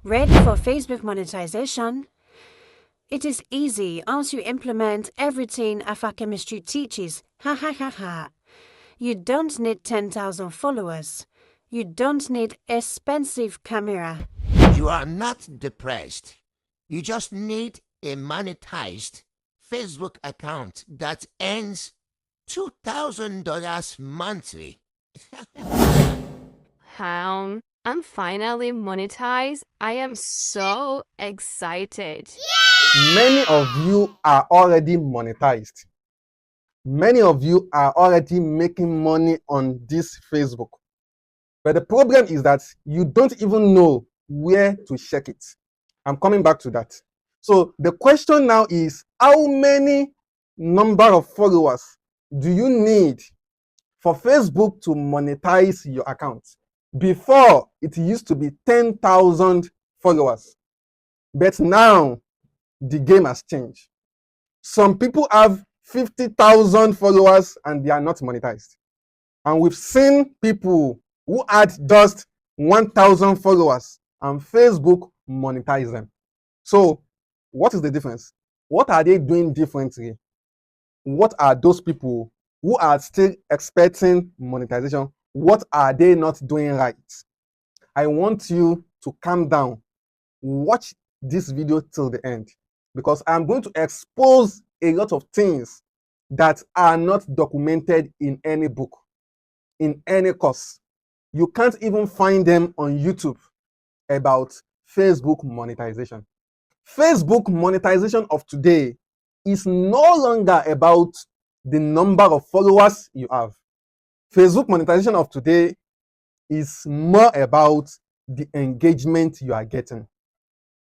Ready for Facebook monetization? It is easy once you implement everything Alpha Chemistry teaches. Ha ha ha ha. You don't need 10,000 followers. You don't need expensive camera. You are not depressed. You just need a monetized Facebook account that earns $2,000 monthly. I'm finally monetized. I am so excited. Many of you are already monetized. Many of you are already making money on this Facebook. But the problem is that you don't even know where to check it. I'm coming back to that. So the question now is, how many number of followers do you need for Facebook to monetize your account? Before, it used to be 10,000 followers. But now, the game has changed. Some people have 50,000 followers and they are not monetized. And we've seen people who had just 1,000 followers and Facebook monetize them. So what is the difference? What are they doing differently? What are those people who are still expecting monetization? What are they not doing right? I want you to calm down. Watch this video till the end because I'm going to expose a lot of things that are not documented in any book, in any course. You can't even find them on YouTube about Facebook monetization. Facebook monetization of today is no longer about the number of followers you have. Facebook monetization of today is more about the engagement you are getting.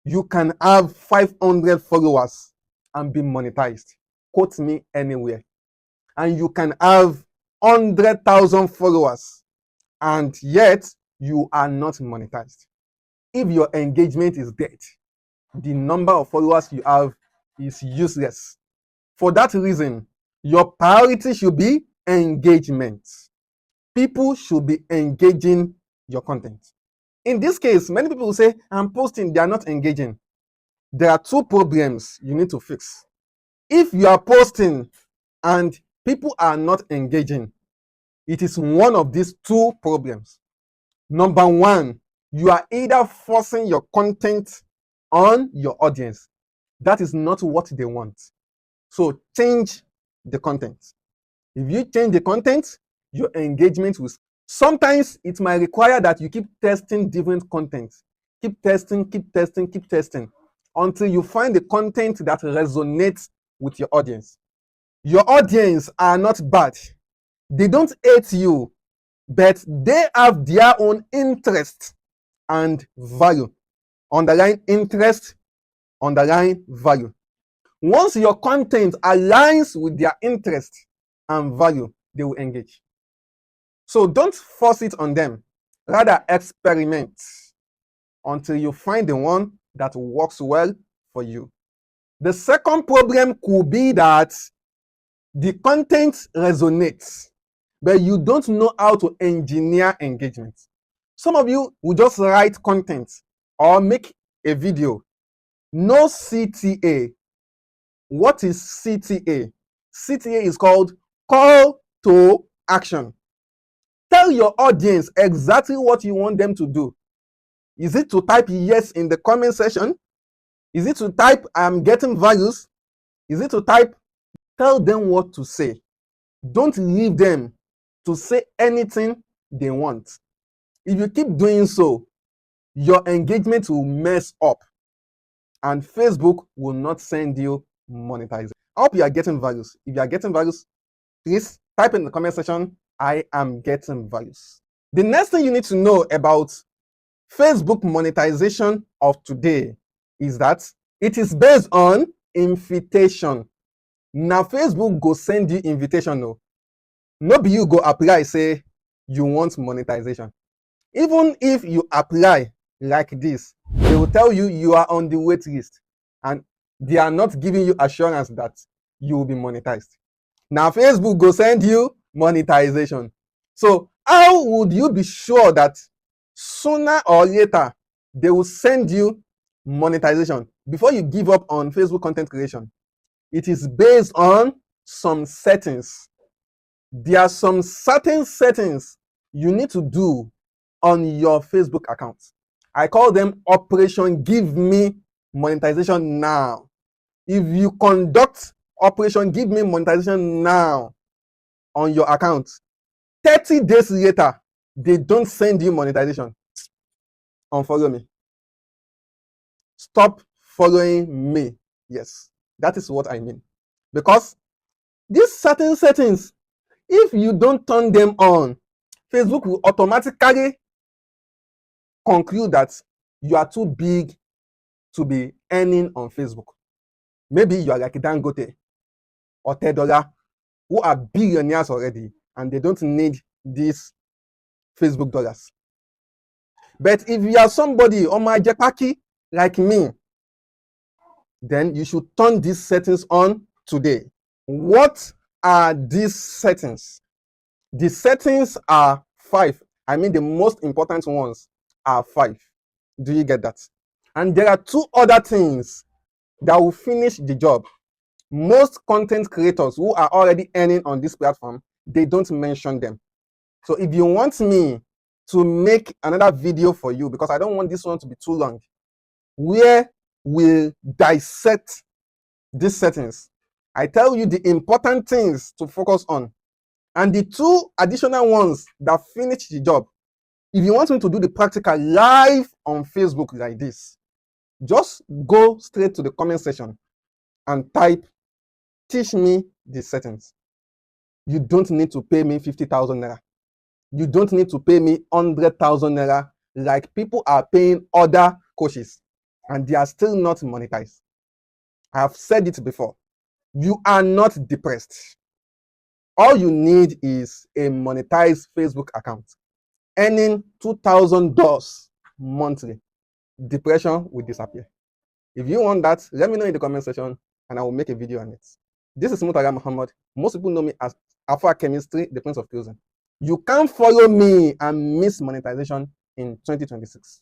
You can have 500 followers and be monetized. Quote me anywhere. And you can have 100,000 followers and yet you are not monetized. If your engagement is dead, the number of followers you have is useless. For that reason, your priority should be engagement. People should be engaging your content. In this case, many people will say, I'm posting, they are not engaging. There are two problems you need to fix. If you are posting and people are not engaging, it is one of these two problems. Number one, you are either forcing your content on your audience. That is not what they want. So change the content. If you change the content, your engagement will. Sometimes it might require that you keep testing different content. Keep testing until you find the content that resonates with your audience. Your audience are not bad. They don't hate you, but they have their own interest and value. Underline interest, underline value. Once your content aligns with their interest and value, they will engage. So don't force it on them. Rather, experiment until you find the one that works well for you. The second problem could be that the content resonates, but you don't know how to engineer engagement. Some of you will just write content or make a video. No CTA. What is CTA? CTA is called call to action. Tell your audience exactly what you want them to do. Is it to type yes in the comment section? Is it to type I'm getting values? Is it to type? Tell them what to say. Don't leave them to say anything they want. If you keep doing so, your engagement will mess up and Facebook will not send you monetization. I hope you are getting values. If you are getting values, please type in the comment section, I am getting values. The next thing you need to know about Facebook monetization of today is that it is based on invitation. Now Facebook go send you invitation. No be you go apply say you want monetization. Even if you apply like this, they will tell you you are on the wait list and they are not giving you assurance that you will be monetized. Now Facebook go send you monetization. So how would you be sure that sooner or later they will send you monetization. Before you give up on Facebook content creation, it is based on some settings. There are some certain settings you need to do on your Facebook account. I call them Operation Give Me Monetization Now. If you conduct Operation Give Me Monetization Now on your account, 30 days later, they don't send you monetization. Unfollow me. Stop following me. Yes, that is what I mean. Because these certain settings, if you don't turn them on, Facebook will automatically conclude that you are too big to be earning on Facebook. Maybe you are like Dangote or $10 who are billionaires already and they don't need these Facebook dollars. But if you are somebody on my Jepaki like me, then you should turn these settings on today. What are these settings? The settings are 5. I mean, the most important ones are 5. Do you get that? And there are 2 other things that will finish the job. Most content creators who are already earning on this platform, they don't mention them. So if you want me to make another video for you, because I don't want this one to be too long, where we'll dissect these settings, I tell you the important things to focus on, and the 2 additional ones that finish the job. If you want me to do the practical live on Facebook like this, just go straight to the comment section and type, teach me the settings. You don't need to pay me 50,000 naira. You don't need to pay me 100,000 naira like people are paying other coaches and they are still not monetized. I have said it before. You are not depressed. All you need is a monetized Facebook account, earning $2,000 monthly. Depression will disappear. If you want that, let me know in the comment section and I will make a video on it. This is Mutara Muhammad. Most people know me as Alpha Chemistry, the Prince of Closing. You can't follow me and miss monetization in 2026.